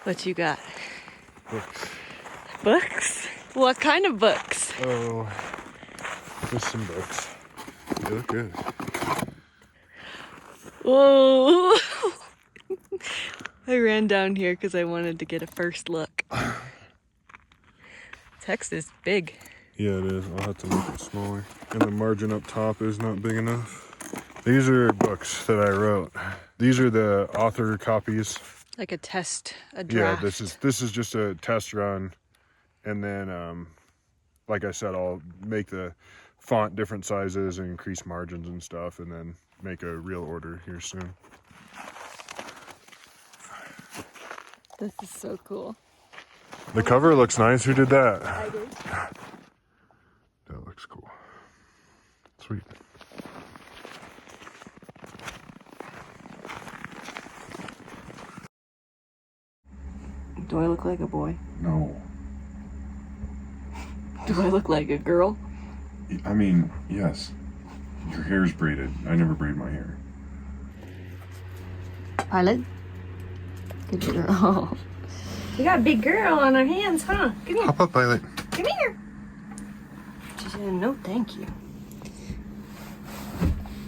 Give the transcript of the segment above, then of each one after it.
What you got? Books. Books? What kind of books? Oh, just some books. They look good. Whoa! I ran down here because I wanted to get a first look. Text is big. Yeah, it is. I'll have to make it smaller. And the margin up top is not big enough. These are books that I wrote. These are the author copies. Like a test, a draft. Yeah, this is just a test run. And then, like I said, I'll make the font different sizes and increase margins and stuff, and then make a real order here soon. This is so cool. The cover looks nice. Who did that? I did. That looks cool. Sweet. Do I look like a boy? No. Do I look like a girl? I mean, yes. Your hair's braided. I never braid my hair. Pilot? Good girl. We got a big girl on our hands, huh? Come here. Hop up, Pilot. Come here. She said, no, thank you.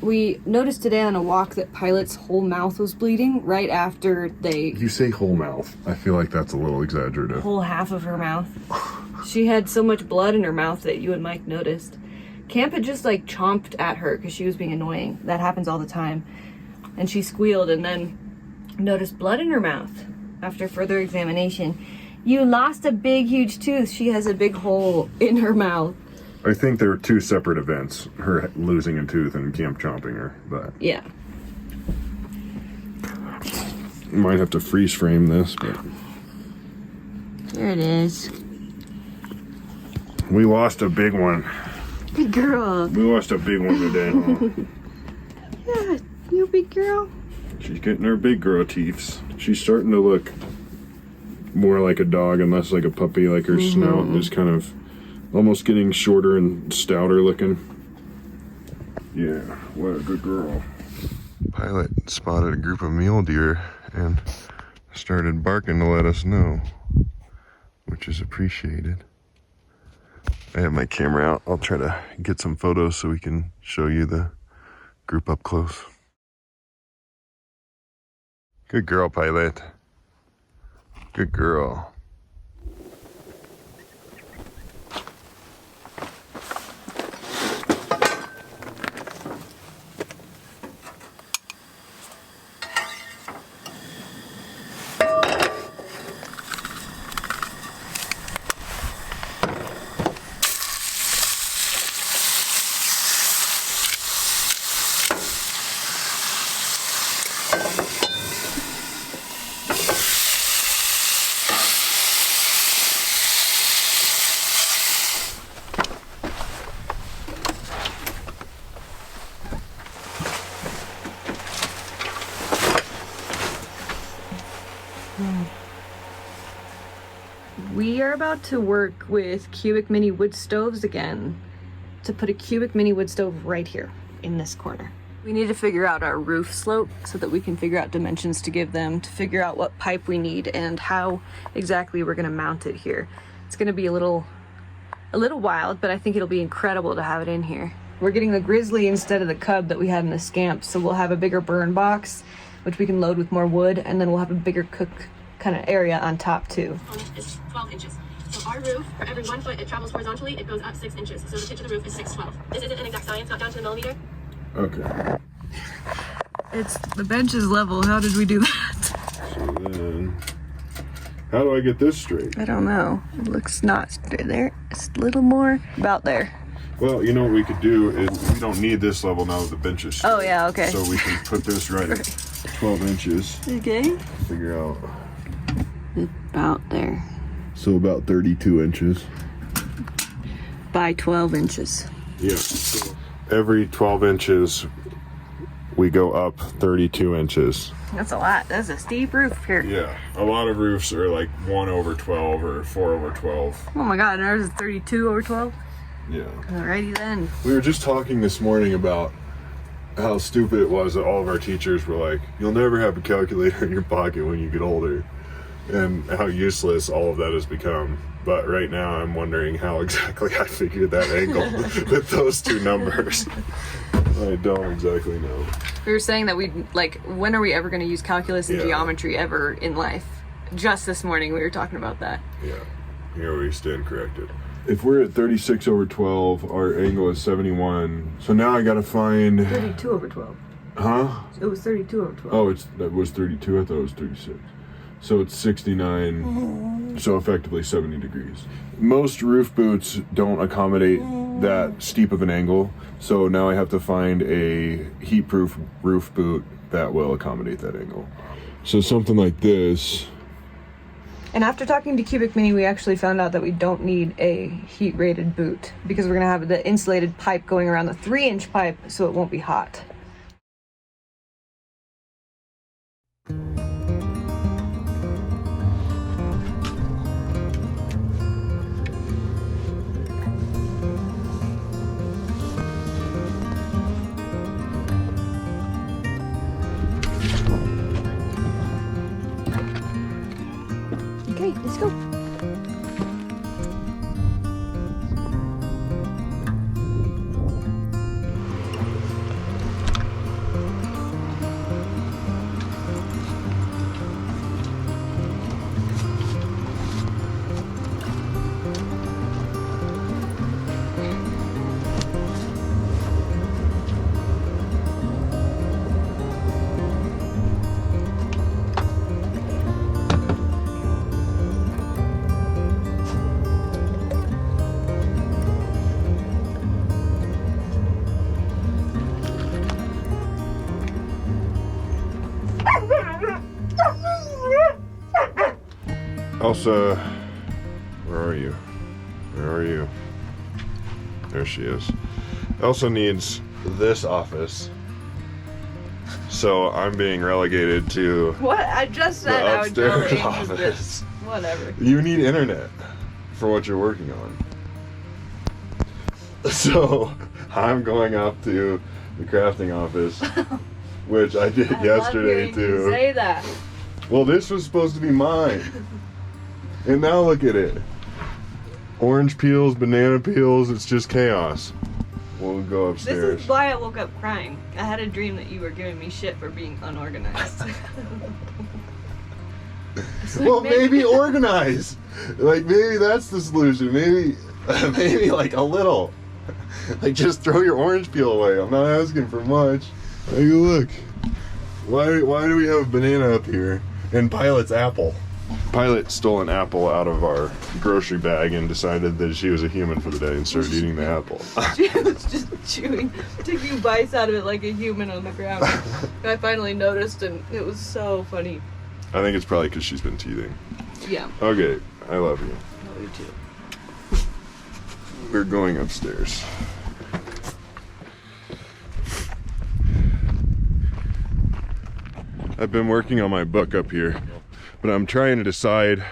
We noticed today on a walk that Pilot's whole mouth was bleeding right after they... You say whole mouth. I feel like that's a little exaggerative. Whole half of her mouth. She had so much blood in her mouth that you and Mike noticed. Camp had just like chomped at her because she was being annoying. That happens all the time. And she squealed and then noticed blood in her mouth. After further examination, you lost a big, huge tooth. She has a big hole in her mouth. I think there were two separate events. Her losing a tooth and Camp chomping her. But Yeah. you might have to freeze frame this, but... There it is. We lost a big one. Big girl. We lost a big one today, huh? Yeah, you big girl. She's getting her big girl teeths. She's starting to look more like a dog and less like a puppy, like her snout is kind of almost getting shorter and stouter looking. Yeah, what a good girl. Pilot spotted a group of mule deer and started barking to let us know, which is appreciated. I have my camera out. I'll try to get some photos so we can show you the group up close. Good girl, Pilot. Good girl. We are about to work with cubic mini wood stoves again to put a cubic mini wood stove right here in this corner. We need to figure out our roof slope so that we can figure out dimensions to give them, to figure out what pipe we need and how exactly we're gonna mount it here. It's gonna be a little wild, but I think it'll be incredible to have it in here. We're getting the Grizzly instead of the Cub that we had in the Scamp, so we'll have a bigger burn box, which we can load with more wood, and then we'll have a bigger cook kind of area on top too. Is 12 inches. So our roof, for every 1 foot it travels horizontally, it goes up 6 inches. So the pitch of the roof is 612. This isn't an exact science, not down to the millimeter. Okay. It's the bench is level. How did we do that? So then, how do I get this straight? I don't know. It looks not straight there. It's a little more about there. Well, you know what we could do is we don't need this level now that the bench is straight. Oh yeah, okay. So we can put this right at 12 inches. Okay. Figure out. About there. So about 32 inches. By 12 inches. Yeah. So every 12 inches, we go up 32 inches. That's a lot. That's a steep roof here. Yeah. A lot of roofs are like 1 over 12 or 4 over 12. Oh my god, and ours is 32 over 12? Yeah. Alrighty then. We were just talking this morning about how stupid it was that all of our teachers were like, you'll never have a calculator in your pocket when you get older. and how useless all of that has become. But right now I'm wondering how exactly I figured that angle with those two numbers. I don't exactly know. We were saying that when are we ever going to use calculus and Yeah. geometry ever in life? Just this morning we were talking about that. Yeah, here we stand corrected. If we're at 36 over 12, our angle is 71. So now I gotta find... 32 over 12. Huh? It was 32 over 12. Oh, that was 32? I thought it was 36. So it's 69, so effectively 70 degrees. Most roof boots don't accommodate that steep of an angle, so now I have to find a heat-proof roof boot that will accommodate that angle. So something like this. And after talking to Cubic Mini, we actually found out that we don't need a heat-rated boot because we're going to have the insulated pipe going around the 3-inch pipe so it won't be hot. Okay, let's go. Elsa, where are you? Where are you? There she is. Elsa needs this office, so I'm being relegated to What? I just said the I would go upstairs into office. this. Whatever. You need internet for what you're working on. So I'm going up to the crafting office, which I did yesterday too. Say that. Well, this was supposed to be mine. And now look at it. Orange peels, banana peels, it's just chaos. We'll go upstairs. This is why I woke up crying. I had a dream that you were giving me shit for being unorganized. Well, maybe organize. Like, maybe that's the solution. Maybe like a little. Like, just throw your orange peel away. I'm not asking for much. Hey, look. Why do we have a banana up here? And Pilot's apple. Pilot stole an apple out of our grocery bag and decided that she was a human for the day and started eating the apple. She was just taking bites out of it like a human on the ground. I finally noticed, and it was so funny. I think it's probably because she's been teething. Yeah. Okay, I love you. Love you too. We're going upstairs. I've been working on my book up here, but I'm trying to decide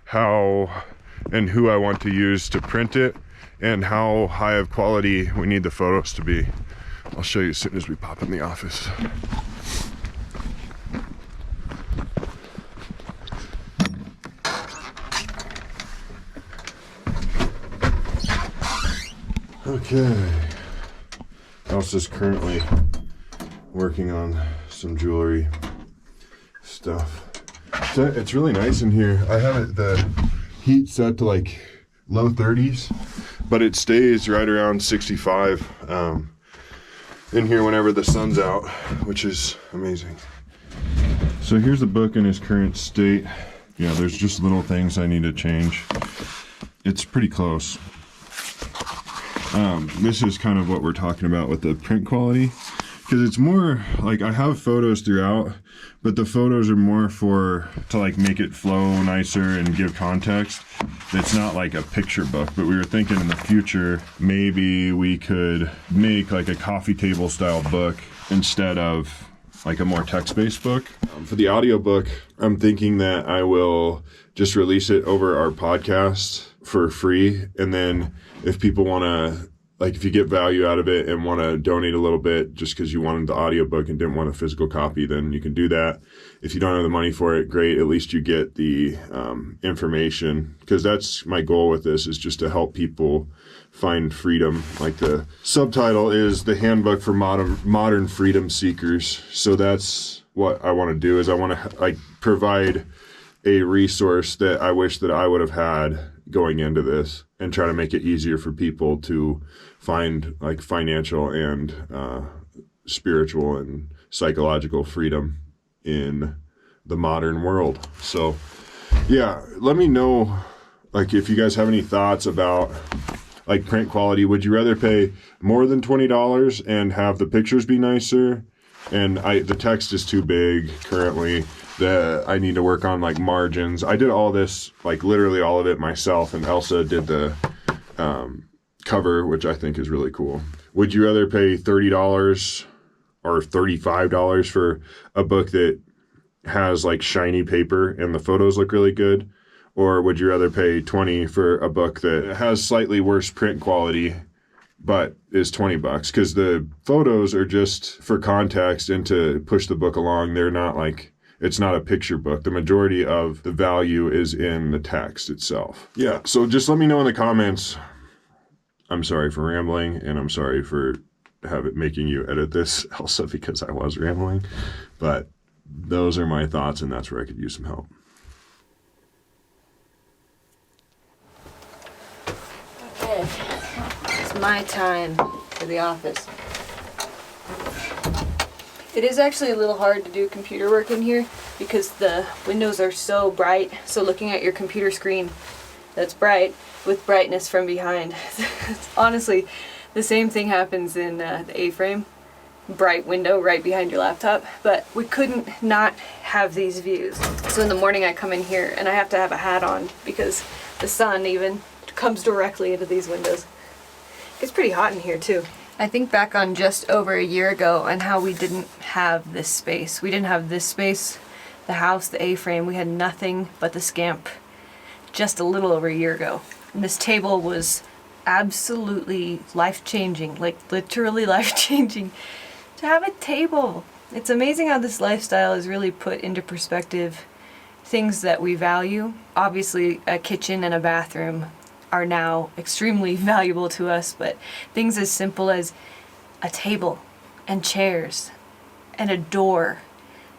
how and who I want to use to print it and how high of quality we need the photos to be. I'll show you as soon as we pop in the office. Okay. Elsa's currently working on some jewelry stuff. So it's really nice in here. I have the heat set to like low 30s, but it stays right around 65 in here whenever the sun's out, which is amazing. So here's the book in its current state. Yeah, there's just little things I need to change. It's pretty close. This is kind of what we're talking about with the print quality, because it's more like I have photos throughout, but the photos are more to like make it flow nicer and give context. It's not like a picture book, but we were thinking in the future maybe we could make like a coffee table style book instead of like a more text-based book. For the audiobook, I'm thinking that I will just release it over our podcast for free, and then if people want to like if you get value out of it and want to donate a little bit just because you wanted the audiobook and didn't want a physical copy, then you can do that. If you don't have the money for it, great. At least you get the information, because that's my goal with this, is just to help people find freedom. Like the subtitle is The Handbook for Modern Freedom Seekers. So that's what I want to do, is I want to like provide a resource that I wish that I would have had going into this, and try to make it easier for people to find like financial and spiritual and psychological freedom in the modern world. So yeah, let me know like if you guys have any thoughts about like print quality. Would you rather pay more than $20 and have the pictures be nicer? And the text is too big currently. I need to work on like margins. I did all this, like literally all of it myself, and Elsa did the cover, which I think is really cool. Would you rather pay $30 or $35 for a book that has like shiny paper and the photos look really good? Or would you rather pay $20 for a book that has slightly worse print quality but is $20? Because the photos are just for context and to push the book along. They're not like, it's not a picture book. The majority of the value is in the text itself. Yeah, so just let me know in the comments. I'm sorry for rambling, and I'm sorry for making you edit this, Elsa, because I was rambling. But those are my thoughts, and that's where I could use some help. Okay, it's my time for the office. It is actually a little hard to do computer work in here because the windows are so bright. So looking at your computer screen that's bright with brightness from behind. Honestly, the same thing happens in the A-frame. Bright window right behind your laptop. But we couldn't not have these views. So in the morning I come in here and I have to have a hat on because the sun even comes directly into these windows. It's pretty hot in here too. I think back on just over a year ago and how we didn't have this space. We didn't have this space, the house, the A-frame. We had nothing but the Scamp just a little over a year ago. And this table was absolutely life-changing, like literally life-changing. To have a table. It's amazing how this lifestyle is really put into perspective things that we value. Obviously, a kitchen and a bathroom are now extremely valuable to us, but things as simple as a table and chairs and a door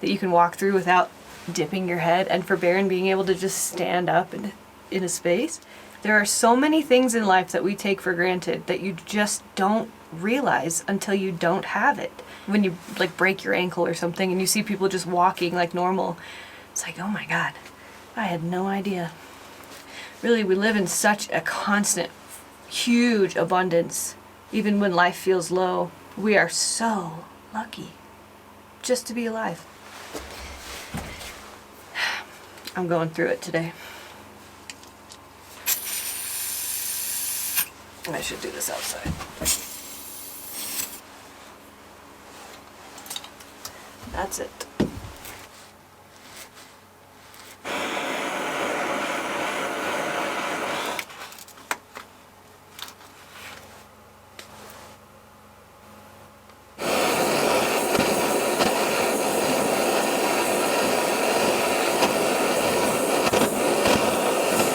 that you can walk through without dipping your head, and for Barron being able to just stand up in a space. There are so many things in life that we take for granted that you just don't realize until you don't have it. When you like break your ankle or something and you see people just walking like normal, it's like, oh my God, I had no idea. Really, we live in such a constant, huge abundance. Even when life feels low, we are so lucky just to be alive. I'm going through it today. I should do this outside. That's it.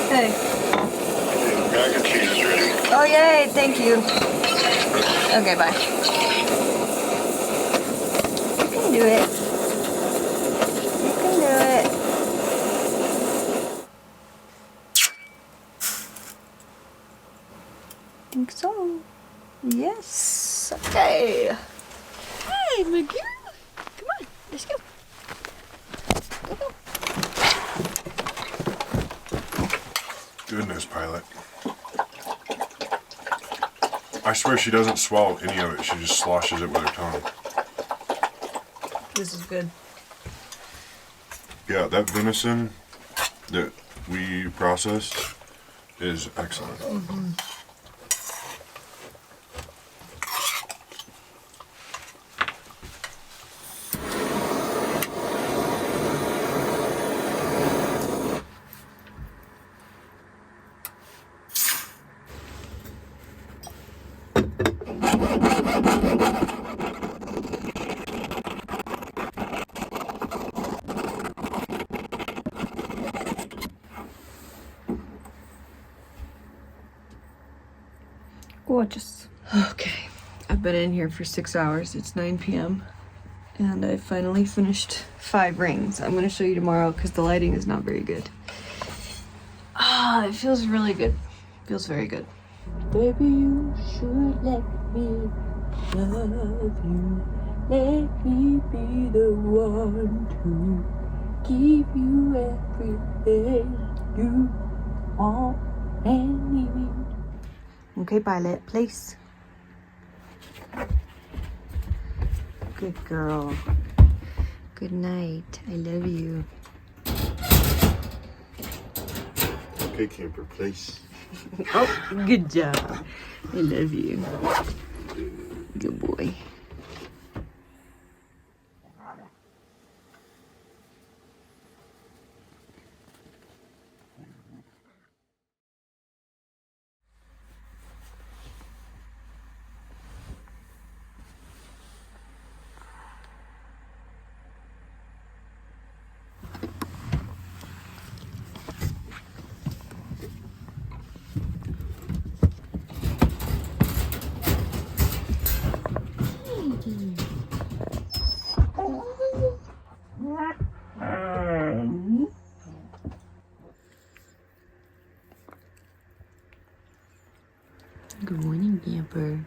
Hey. Mac and cheese is ready. Oh, yay, thank you. Okay, bye. You can do it. You can do it. Think so. Yes. Okay. Hey, my girl. Come on, let's go. Go, go. Goodness, Pilot. I swear she doesn't swallow any of it. She just sloshes it with her tongue. This is good. Yeah, that venison that we processed is excellent. Mm-hmm. Gorgeous. Okay, I've been in here for 6 hours. It's 9 p.m. and I finally finished 5 rings. I'm gonna show you tomorrow because the lighting is not very good. Ah, it feels really good. Feels very good. Baby, you should let me love you. Let me be the one to give you everything you want and need. Okay, Violet, place. Good girl. Good night. I love you. Okay, camper, place. Oh, good job. I love you. Good boy. Good morning, Camper.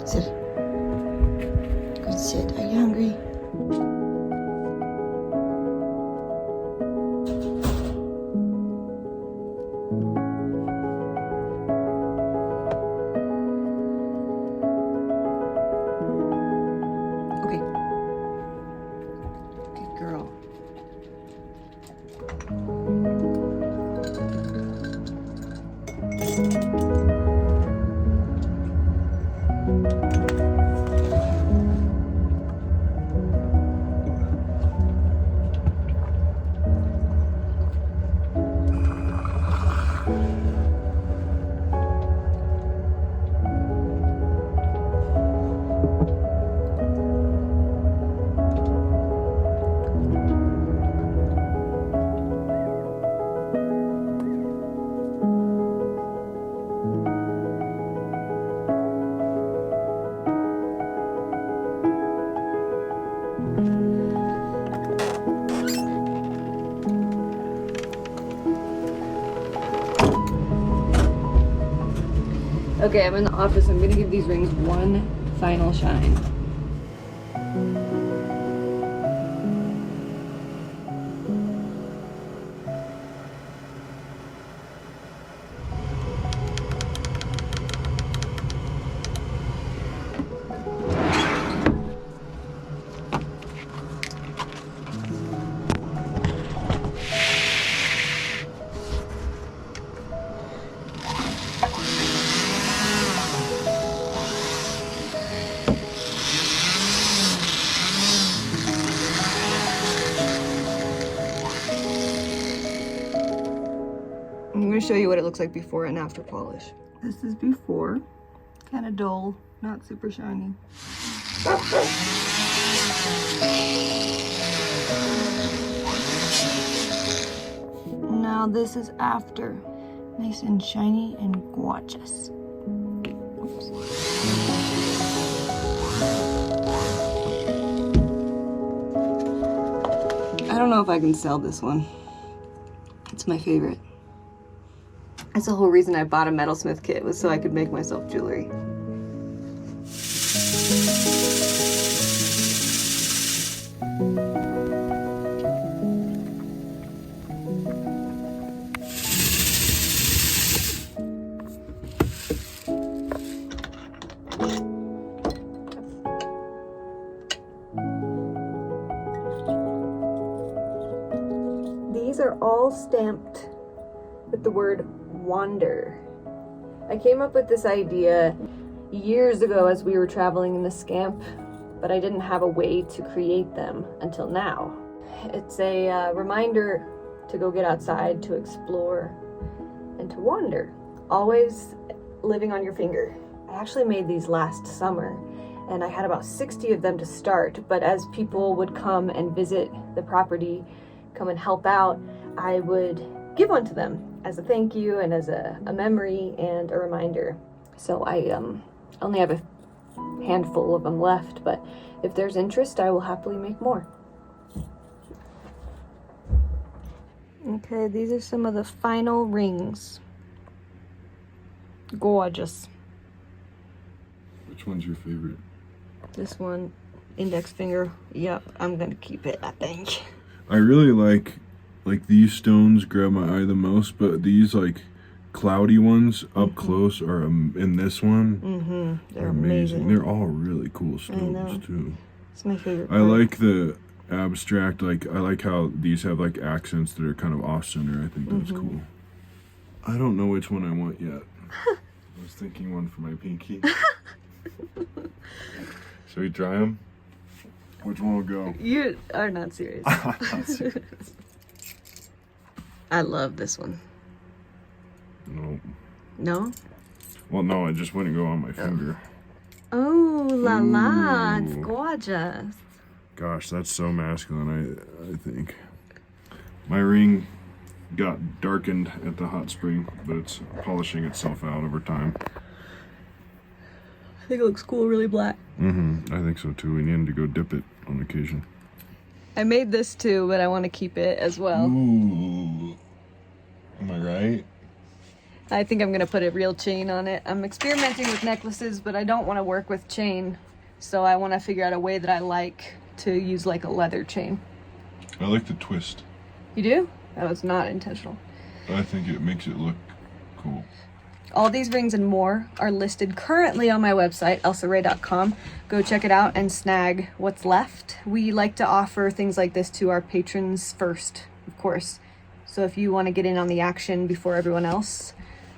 Sit. Good sit. Are you hungry? Okay. Good girl. Okay, I'm in the office. I'm gonna give these rings one final shine. I'm going to show you what it looks like before and after polish. This is before. Kind of dull, not super shiny. Now this is after. Nice and shiny and gorgeous. Oops. I don't know if I can sell this one. It's my favorite. That's the whole reason I bought a metalsmith kit, was so I could make myself jewelry. are all stamped with the word wander. I came up with this idea years ago as we were traveling in the Scamp, but I didn't have a way to create them until now. It's a reminder to go get outside, to explore, and to wander. Always living on your finger. I actually made these last summer, and I had about 60 of them to start, but as people would come and visit the property, come and help out, I would give one to them as a thank you and as a memory and a reminder. So I only have a handful of them left, but if there's interest, I will happily make more. Okay, these are some of the final rings. Gorgeous. Which one's your favorite? This one, index finger. Yep, I'm gonna keep it, I think. I really like these stones grab my eye the most, but these like cloudy ones up close are in this one. They're amazing. They're all really cool stones too. It's my favorite I part. like the abstract, I like how these have like accents that are kind of off center. I think that's cool. I don't know which one I want yet. I was thinking one for my pinky. Should we try them? Which one will go? You are not serious. I love this one. No. No? Well, no, it just wouldn't go on my finger. Oh, la la, it's gorgeous. Gosh, that's so masculine, I think. My ring got darkened at the hot spring, but it's polishing itself out over time. I think it looks cool, really black. I think so too. We need to go dip it on occasion. I made this too, but I want to keep it as well. Ooh. Am I right? I think I'm gonna put a real chain on it. I'm experimenting with necklaces, but I don't want to work with chain. So I want to figure out a way that I like to use like a leather chain. I like the twist. You do? That was not intentional. I think it makes it look cool. All these rings and more are listed currently on my website, elsaray.com. Go check it out and snag what's left. We like to offer things like this to our patrons first, of course. So if you want to get in on the action before everyone else,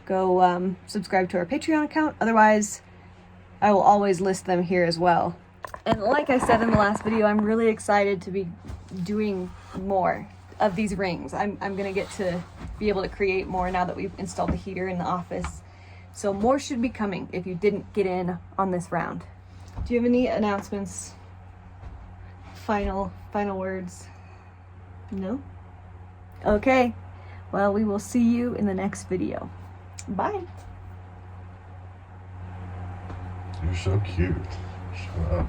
go subscribe to our Patreon account. Otherwise, I will always list them here as well. And like I said in the last video, I'm really excited to be doing more of these rings. I'm gonna get to be able to create more now that we've installed the heater in the office. So more should be coming if you didn't get in on this round. Do you have any announcements? Final words? No? Okay. Well, we will see you in the next video. Bye. You're so cute. Shut up.